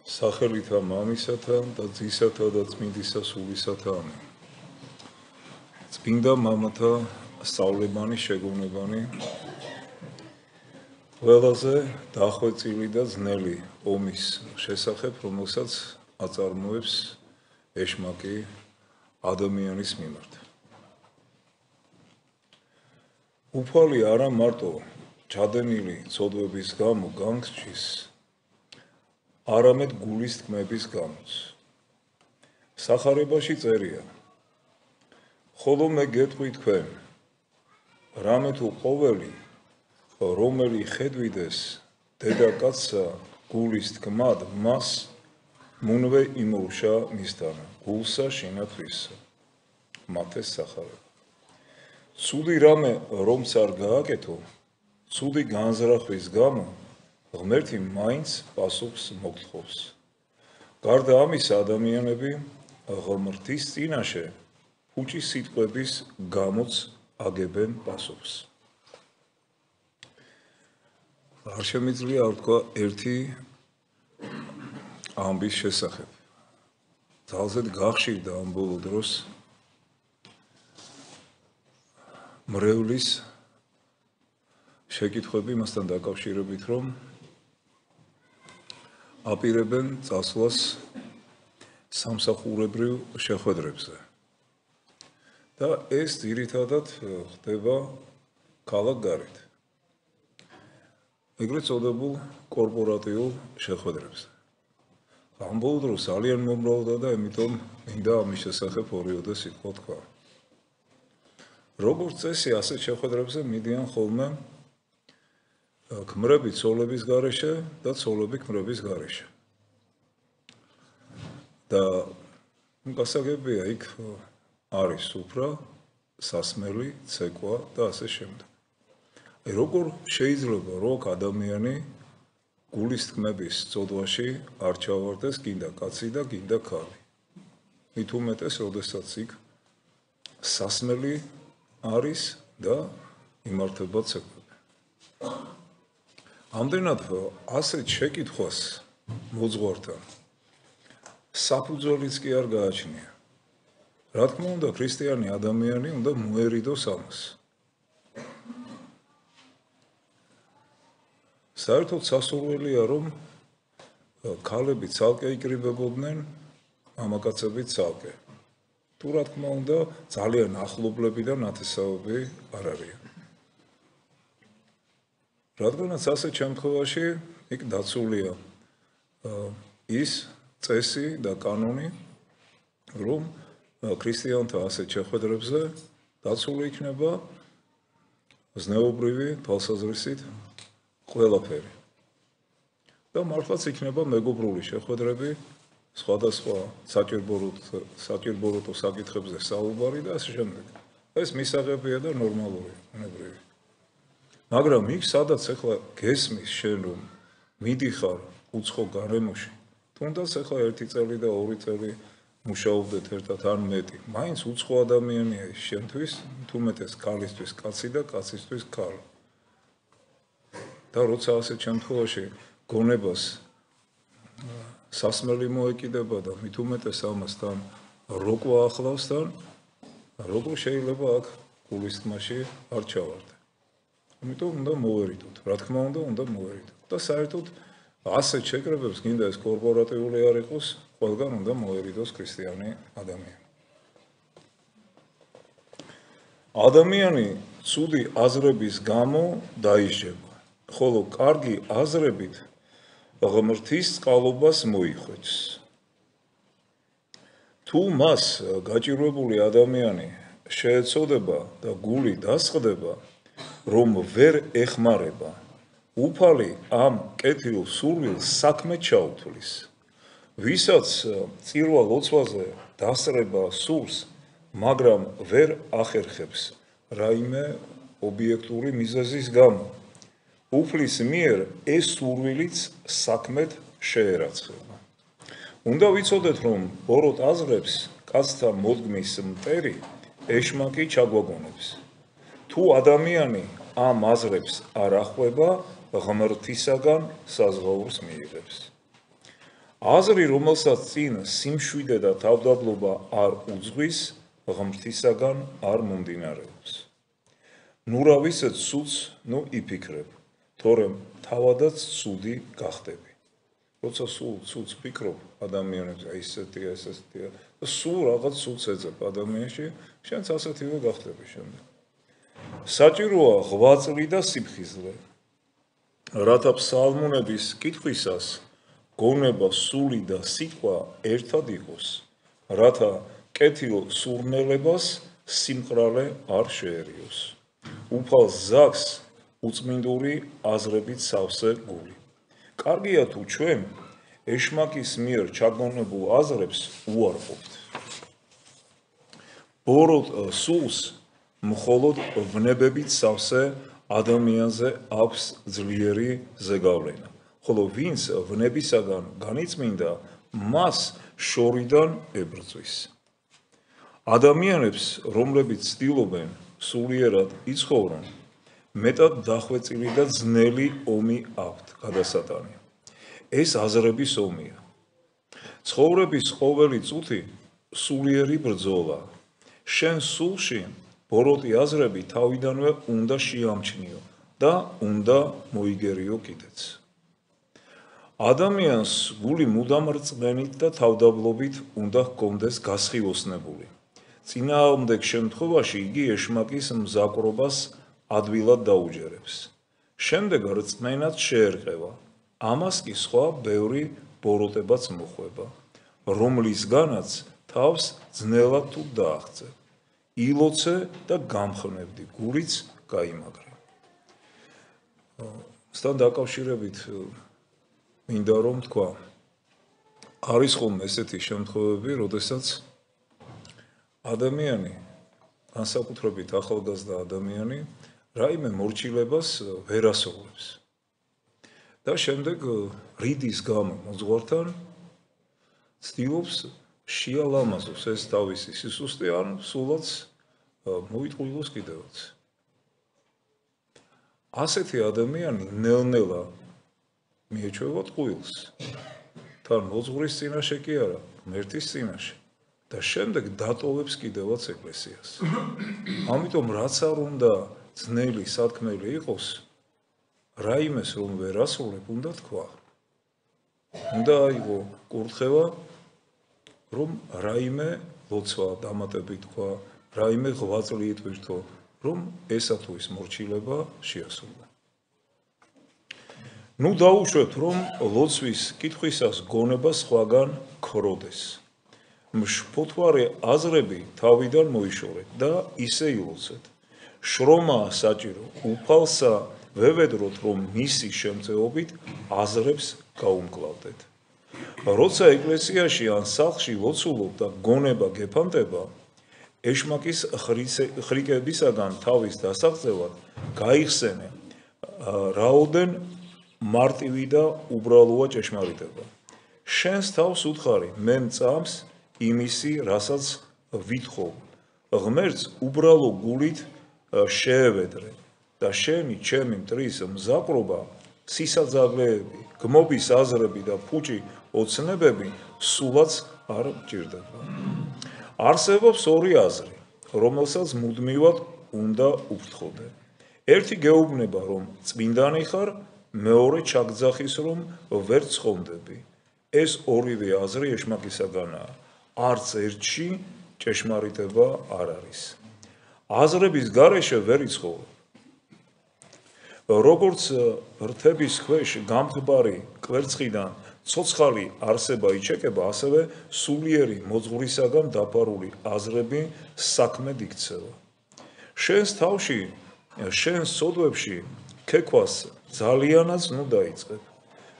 სახელითა მამისათა და ძისათა და წმინდისა სულისათა ამენ. წმინდა მამათა სწავლებანი შეგონებანი ყველაზე დახვეწილი და ძნელი ომის შესახებ, რომელსაც აწარმოებს ეშმაკი ადამიანის მიმართ. უფალი არა მარტო ჩადენილი ცოდვების გამო განგსჯის, არამედ გულის თქმების გამოც. სახარებაში წერია: ხოლო მე გეტყვი თქვენ, რამე თუ ყოველი, რომელი ხედვიდეს დედაკაცსა გულის თქმად, მას მუნვე იმოუშა მისთან, გულსა შინათვისსა. მათეს სახარება. ცუდი რამე რომც არ გააკეთო, ცუდი განზრახვის გამო, ღმერთი მაინც პასუხს მოგთხოვს. გარდა ამისა, ადამიანები ღმრთის წინაშე ფუჭი სიტყვების გამოც აგებენ პასუხს. არ შემიძლია არ ვთქვა ერთი ამბის შესახებ. ძალზედ გახშირდა ამ ბოლო დროს მრევლის შეკითხვები მასთან დაკავშირებით, რომ აპირებენ წასვლას სამსახურებრივ შეხვედრებზე. და ეს ძირითადად ხდება ქალაქ გარეთ. ეგრეთ წოდებულ კორპორატიულ შეხვედრებზე. ამ ბოლო დროს ძალიან მომრავლდა და ამიტომ მინდა ამის შესახებ ორიოდე სიტყვა თქვა. როგორც წესი, ასეთ შეხვედრებზე მიდიან ხოლმე ქმრები ცოლების გარეშე და ცოლები ქმრების გარეშე. და გასაგებია, იქ არის სუფრა, სასმელი, ცეკვა და ასე შემდეგ. როგორ შეიძლება, რომ ადამიანი გულის თქმების წოდვაში არ ჩავარდეს გინდა კაცი და გინდა ქალი. მით უმეტეს, როდესაც იქ სასმელი არის და იმართება ცეკვები. ამდენად ასეთ შეკითხვას მოძღვართან საფუძველიც კი არ გააჩნია. რა თქმა უნდა, ქრისტიანი ადამიანი უნდა მოერიდოს ამას. საერთოდ სასურველია, რომ ქალები ცალკე იკრიბებოდნენ, მამაკაცები ცალკე. თუ რა თქმა უნდა, ძალიან ახლობლები და ნათესაობები არ არიან. რადგანაც ასეთ შემთხვევაში იქ დაცულია ის წესი და კანონი, რომ ქრისტიანთა ასეთ შეხვედრებზე დაცული იქნება ზნეობრივი თვალსაზრისით ყველაფერი. და მართლაც იქნება მეგობრული შეხვედრები, სხვადასხვა საჭირბოროტო საკითხებზე საუბარი და ასე შემდეგ. ეს მისაღებია და ნორმალური, ბუნებრივი. მაგრამ იქ, სადაც ახლა გესმის შენ, რომ მიდიხარ უცხო გარემოში, თუნდაც ახლა 1 წელი და 2 წელი მუშაობდეთ ერთად ან მეტი, მაინც უცხო ადამიანია ის შენთვის, თუმეტეს ქალისთვის კაცი და კაცისთვის ქალი. და როცა ასეთ შემთხვევაში გონებას სასმელი მოეკიდება და მით უმეტეს ამასთან როკვა ახლავსთან, როგორ შეიძლება აქ გულის თქმაში არ ჩავარდე. ამიტომ უნდა მოვერიდოთ, რა თქმა უნდა მოვერიდოთ. და საერთოდ ასეთ შეკრებებს, გინდა ეს კორპორატიული არ იყოს, ყველგან უნდა მოერიდოს ქრისტიანი ადამიანი. ადამიანი ცუდი აზრების გამო დაიშება, ხოლო კარგი აზრებით ღმრთის წყალობას მოიხვეჭს. თუ მას გაჭირვებული ადამიანი შეეცოდება და გული დასხდება, რომ ვერ ეხმარება, უფალი ამ კეთილ სურვილს საქმე ჩაუთვლის. ვისაც წირვა ლოცვაზე დასწრება სურს, მაგრამ ვერ ახერხებს რაიმე ობიექტური მიზეზის გამო, უფლის მიერ ეს სურვილიც საქმედ შეერაცხება. უნდა ვიცოდეთ, რომ ბოროტ აზრებს კაცთა მოდგმის მტერი ეშმაკი ჩაგვაგონებს. თუ ადამიანი ამ აზრებს არ ახყვება, ღმრთისაგან საზღაურს მიიღებს. აზრი, რომელსაც წინ სიმშვიდე და თავდაბლობა არ უძღვის, ღმრთისაგან არ მომდინარეობს. ნუ რა ვიცით სულს, ნუ იფიქრებ, თორემ თავადაც ცუდი გახდები. როცა სულს ვფიქრობ ადამიანებზე, აი ესეთია, ესეთია, და სულ რაღაც სულს ეძებ ადამიანში, შენც ასეთივე გახდები შემდეგ. საჭიროა ღვაწლი და სიფხიზლე, რათა ფსალმუნების კითხვისას გონება, სული და სიტყვა ერთად იყოს, რათა კეთილ სურნელებას სიმყრალე არ შეერიოს. უფალ ზაქს უწმინდური აზრებით სავსე გული. კარგია თუ ჩვენ ეშმაკის მიერ ჩაგონებულ აზრებს უარყოფთ. ბოროტ სულს მხოლოდ ვნებებით სავსე ადამიანზე აქვს ძლიერი ზეგავლენა, ხოლო ვინც ვნებისაგან განიწმინდა, მას შორიდან ებრძვის. ადამიანებს, რომლებიც ცდილობენ სულიერად იცხოვრონ, მეტად დახვეწილი და ძნელი ომი აქვთ გადასატანი. ეს აზრების ომია. ცხოვრების ყოველი წუთი სულიერი ბრძოლა. შენ სულში ბოროტი აზრები თავიდანვე უნდა შეამჩნიო და უნდა მოიგერიო კიდეც. ადამიანს გული მუდამ რწმენით და თავდაბლობით უნდა ჰქონდეს გასხივოსნებული. წინააღმდეგ შემთხვევაში იგი ეშმაკის მზაკრობას ადვილად დაუჯერებს. შემდეგ რწმენაც შეერყევა, ამას კი სხვა ბევრი ბოროტებაც მოხვება, რომლისგანაც თავს ძნელად თუ დააღწევ. ილოცე და გამხნევდი, გულიც გაიმაგრე. სთან დაკავშირებით მინდა რომ თქვა, არის ხოლმე ესეთი შემთხვევები, როდესაც ადამიანი, განსაკუთრებით ახალგაზრდა ადამიანი, რაიმე მორჩილებას ვერ ასრულებს. და შემდეგ რიდის გამო მოძღვართან ცდილობს შეალამაზოს ეს თავისი სისუსტე, ან სულაც მოიტყუილოს კიდევაც. ასეთი ადამიანი ნელ-ნელა მიეჩვევა ტყუილს. თან მოძღვრის წინაშე კი არა, ღმერთის წინაშე. და შემდეგ დატოვებს კიდევაც ეკლესიას. ამიტომ რაც არ უნდა ძნელი სათქმელი იყოს, რაიმეს რომ ვერ ასრულებ, უნდა თქვა. უნდა აიღო კურთხევა, რომ რაიმე ლოცვა დამატებით თქვა, რაიმე ღვაწლი იტვირთო, რომ ესა თუ ის მორჩილება შეასრულა. ნუ დაუშვებთ, რომ ლოცვის კითხვისას გონება სხვაგან ქროდეს. მშფოთვარე აზრები თავიდან მოიშორეთ და ისე ილოცეთ. შრომაა საჭირო, უფალსა ვევედროთ, რომ მისი შემწეობით აზრებს გაუმკლავდეთ. როცა ეკლესიაში ან სახლში ლოცულობ და გონება გეფანტება, ეშმაკის ხრიკებისაგან თავის დასაღწევად გაიხსენე, რაოდენ მარტივი და უბრალოა ჭეშმარიტება. შენს თავს უთხარი, მე მწამს იმისი, რასაც ვითხოვ. ღმერთს უბრალო გულით შეევედრე და შენი ჩემი მტრის მზაკრობა, სისაძაღლეები, გმობის აზრები და ფუჭი ოცნებები სულაც არ მჭირდება. არსებობს ორი აზრი, რომელსაც მუდმივად უნდა უფრთხოდე. ერთი გეუბნება, რომ წმინდანი ხარ, მეორე ჩაგძახის, რომ ვერ ცხონდები. ეს ორივე აზრი ეშმაკისაგანაა. არც ერთში ჭეშმარიტება არ არის. აზრების გარეშე ვერ იცხოვრებ. როგორც რთების ქვეშ გამთბარი კვერცხიდან ცოცხალი არსება იჩეკება, ასევე სულიერი მოძღვრისაგან დაფარული აზრები საქმედ იქცევა. შენს თავში, შენს სოდვებში ქექვას ძალიანაც ნუ დაიწყებ.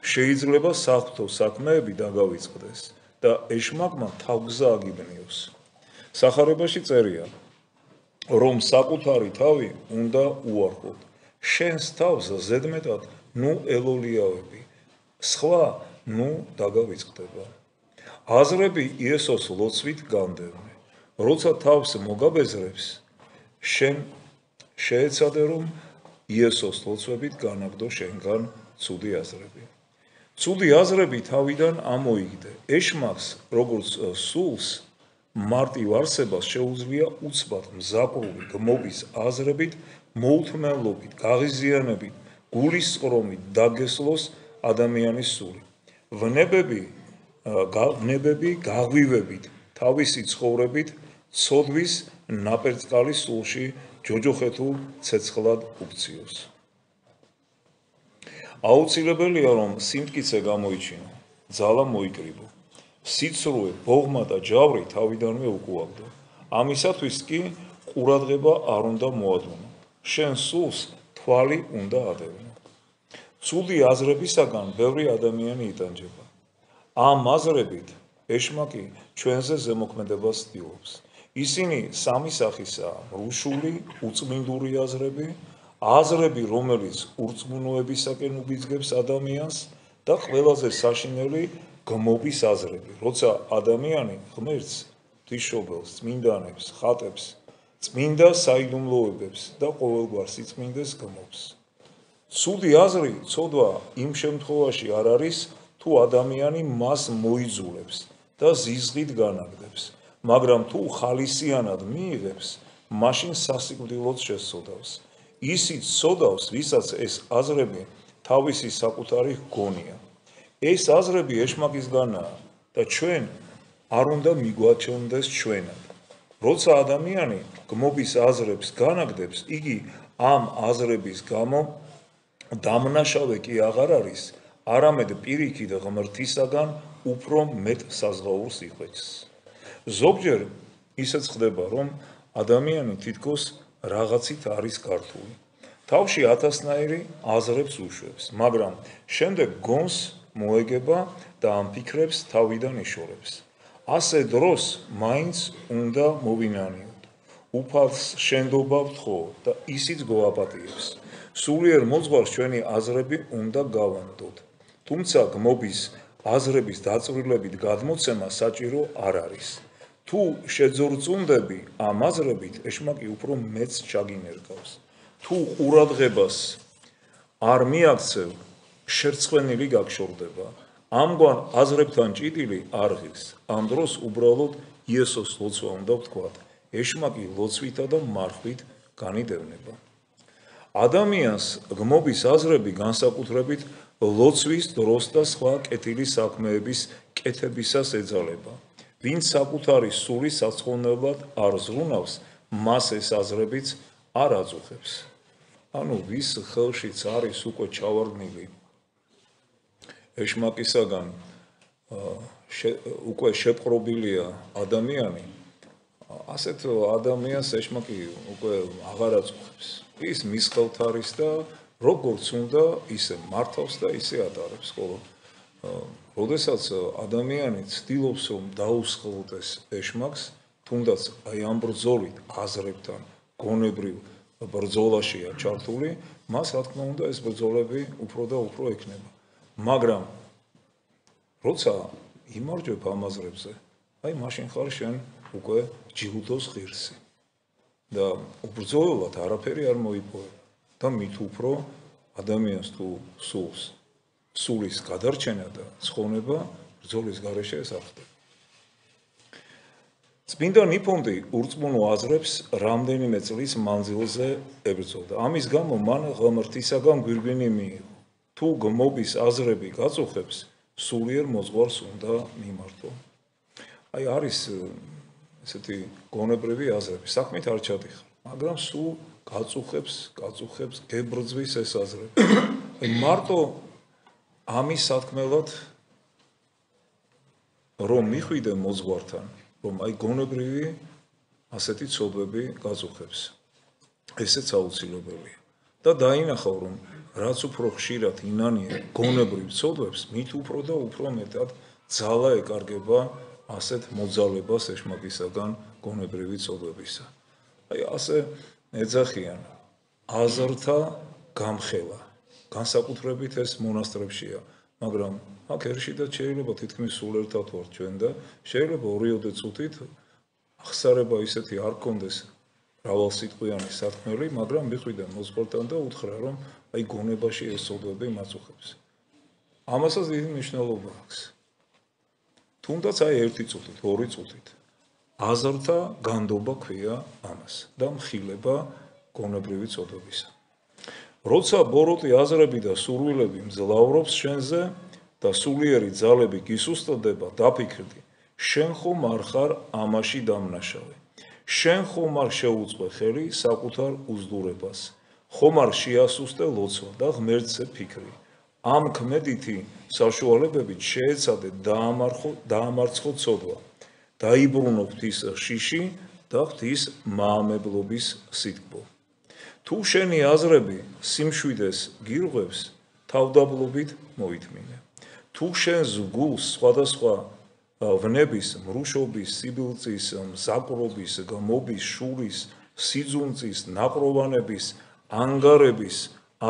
შეიძლება საღვთო საქმეები დაგავიწყდეს და ეშმაკმა თავგზა აგიბნიოს. სახარებაში წერია, რომ საკუთარი თავი უნდა უარყოთ. შენს თავს ზედმეტად ნუ ელოლიავები, სხვა ნუ დაგავიწყდება. აზრები იესოს ლოცვით განდევნე. როცა თავს მოგაბეზრებს, შენ შეეცადე, რომ იესოს ლოცვებით განაგდო შენგან ცუდი აზრები. ცუდი აზრები თავიდან ამოიგდე. ეშმაკს, როგორც სულს, მარტივ არსებას შეუძლია უცბად მზაკრული გმობის აზრებით, მოუთმენლობით, გაღიზიანებით, გულის წყრომით დაგესლოს ადამიანის სული. ვნებები გაღვივებით, თავისი ცხოვრებით, ცოდვის ნაპერწკალის სულში ჯოჯოხეთულ ცეცხლად უქციოს. აუცილებელია, რომ სიმტკიცე გამოიჩინო, ძალა მოიკრიბო. სიცრუე, ბოღმა და ჯავრი თავიდანვე უკუაგდო. ამისათვის კი ყურადღება არ უნდა მოადუნო. შენ სულს თვალი უნდა ადევნო. ცუდი აზრებისაგან ბევრი ადამიანი იტანჯება. ამ აზრებით ეშმაკი ჩვენზე ზემოქმედებას ცდილობს. ისინი სამი სახისაა: რუშული, უწმინდური აზრები, აზრები, რომელიც ურწმუნოებისაკენ უბიძგებს ადამიანს და ყველაზე საშინელი გმობის აზრები, როცა ადამიანი ღმერთს, ღვთისმშობელს, წმინდანებს, ხატებს, წმინდა საიდუმლოებებს და ყოველგვარ სიწმინდეს გმობს. ცუდი აზრი ცოდვა იმ შემთხვევაში არ არის, თუ ადამიანი მას მოიძულებს და ზიზღით განაგდებს, მაგრამ თუ ხალისიანად მიიღებს, მაშინ სასიკვდილოდ შესწოდავს. ისიც სოდავს, ვისაც ეს აზრები თავისი საკუთარი გონია. ეს აზრები ეშმაკისგანაა და ჩვენ არ უნდა მიგვაჩნდეს ჩვენად. როცა ადამიანი გმობის აზრებს განაგდებს, იგი ამ აზრების გამო დამნაშავე კი აღარ არის, არამედ პირიქით ღმრთისაგან უფრო მეტ საზღაურს იხვეჭს. ზოგჯერ ისეც ხდება, რომ ადამიანი თითქოს რაღაცით არის გართული. თავში ათასნაირი აზრებს უშვებს, მაგრამ შემდეგ გონს მოეგება და ამ ფიქრებს თავიდან იშორებს. ასე დროს მაინც უნდა მოვინანიოთ. უფალს შენდობა ვთხოვ და ისიც გვაპატიებს. სულიერ მოძღვარს ჩვენი აზრები უნდა გავანდოთ. თუმცა გმობის აზრების დაწვრილებით გადმოცემა საჭირო არ არის. თუ შეძორწუნდები ამ აზრებით, ეშმაკი უფრო მეც ჩაგინერგავს. თუ ყურადღებას არ მიაქცევ, შერცხვენილი გაგშორდება. ამგვარ აზრებთან ჭიდილი არ ღირს. ამ დროს უბრალოდ იესოს ლოცვა უნდა ვთქვათ. ეშმაკი ლოცვითა და მარხვით განიდევნება. ადამიანს გმობის აზრები განსაკუთრებით ლოცვის დროს და სხვა კეთილი საქმეების კეთებისას ეძალება. ვინც საკუთარი სული საცხოვნებლად არ ზრუნავს, მას ეს აზრებიც არ აწუხებს. ანუ ვის ხელშიც არის უკვე ჩავარდნილი ეშმაკისაგან უკვე შეპყრობილია ადამიანი, ასეთ ადამიანს ეშმაკი უკვე აღარ აწუხებს. ის მის ხელთ არის და როგორც უნდა ისე მართავს და ისე ატარებს. ხოლო როდესაც ადამიანი ცდილობს რომ დაუსხლტეს ეშმაკს, თუნდაც აი ამ ბრძოლით აზრებთან გონებრივ ბრძოლაშია ჩართული, მას რა თქმა უნდა ეს ბრძოლები უფრო და უფრო ექნება. მაგრამ როცა იმარჯვებ ამ აზრებზე, აი მაშინ ხარ შენ უკვე ჯილდოს ღირსი და უბრძოლად არაფერი არ მოიპოვება და მით უფრო ადამიანს თუ სულის გადარჩენა და ცხონება ბრძოლის გარეშე ეს არ ხდება. წმინდა ნიფონტი ურწმუნო აზრებს რამდენიმე წლის მანძილზე ებრძოდა. ამის გამო მან ღმრთისაგან გვირგვინი მიიღო. თუ გმობის აზრები გაწუხებს, სულიერ მოძღვარს უნდა მიმართო. აი არის ესეთი გონებრივი აზრები, საქმით არ ჩადიხარ, მაგრამ სულ გაწუხებს, გებრძვის ეს აზრები. აი მარტო ამის სათქმელად რომ მიხვიდე მოძღვართან, რომ აი გონებრივი ასეთი ცოდვები გაწუხებს. ესეც აუცილებელია. და დაინახავ, რომ რაც უფრო ხშირად ინანიებ გონებრივ ცოდვებს, მით უფრო და უფრო მეტად ძალა ეკარგება ასეთ მოძალებას ეშმაკისაგან გონებრივი ცოდვებისა. აი ასე ეძახიან აზრთა გამხელა. განსაკუთრებით ეს მონასტრებშია, მაგრამ აქ ერშიდაც შეიძლება თითქმის სულ ერთად ვართ ჩვენ და შეიძლება 2-3 წუთით ახსარება ისეთი არ კონდეს მრავალსიტყვიანი სათქმელი, მაგრამ მიხვიდე მოძღვართან და უთხრა, რომ აი გონებაში ეს ცოდვები მაწუხებს. ამასაც დიდი მნიშვნელობა აქვს. თუნდაც აი 1 წუთით, 2 წუთით აზრთა განდობა ქვია ამას და მხილება გონებრივი წოდებისა. როცა ბოროტი აზრები და სურვილები მძლავრობს შენზე და სულიერი ძალები გისუსტდება, დაფიქრდი, შენ ხომ არ ხარ ამაში დამნაშავე. შენ ხომ არ შეუწყე ხელი საკუთარ უზდურებას, ხომ არ შეასუსტე ლოცვა და ღმერთზე ფიქრი. ამ ქმედითი საშუალებებით შეეცადე დაამარცხო ცოდვა, დაიბრუნო ღვთის ხშიში და ღვთის მაამებლობის სიტკბო. თუ შენი აზრები სიმშვიდეს გირღვევს, თავდაბლობით მოითმინე. თუ შენს გულს სხვადასხვა ვნების, მრუშობის, სიბილწის, მზაკრობის, გმობის, შურის, სიძუნწის, ნაყროვანების, ანგარების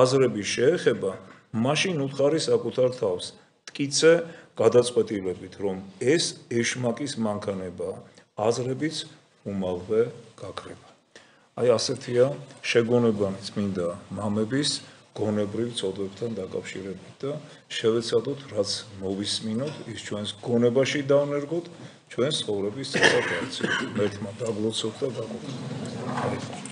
აზრები შეეხება, მაშინ უთხარი საკუთარ თავს, მტკიცე გადაწყვეტილებით, რომ ეს ეშმაკის მანქანებაა, აზრებიც უმალვე გაქრება. აი ასეთია შეგონებანი წმინდა მამების გონებრივ წოდებებთან დაკავშირებით და შევეცადოთ, რაც მოვისმინოთ, ის ჩვენს გონებაში დავნერგოთ, ჩვენს ცხოვრების წესად არც. ერთმა დაგლოცოთ და გაგვიყვანოთ.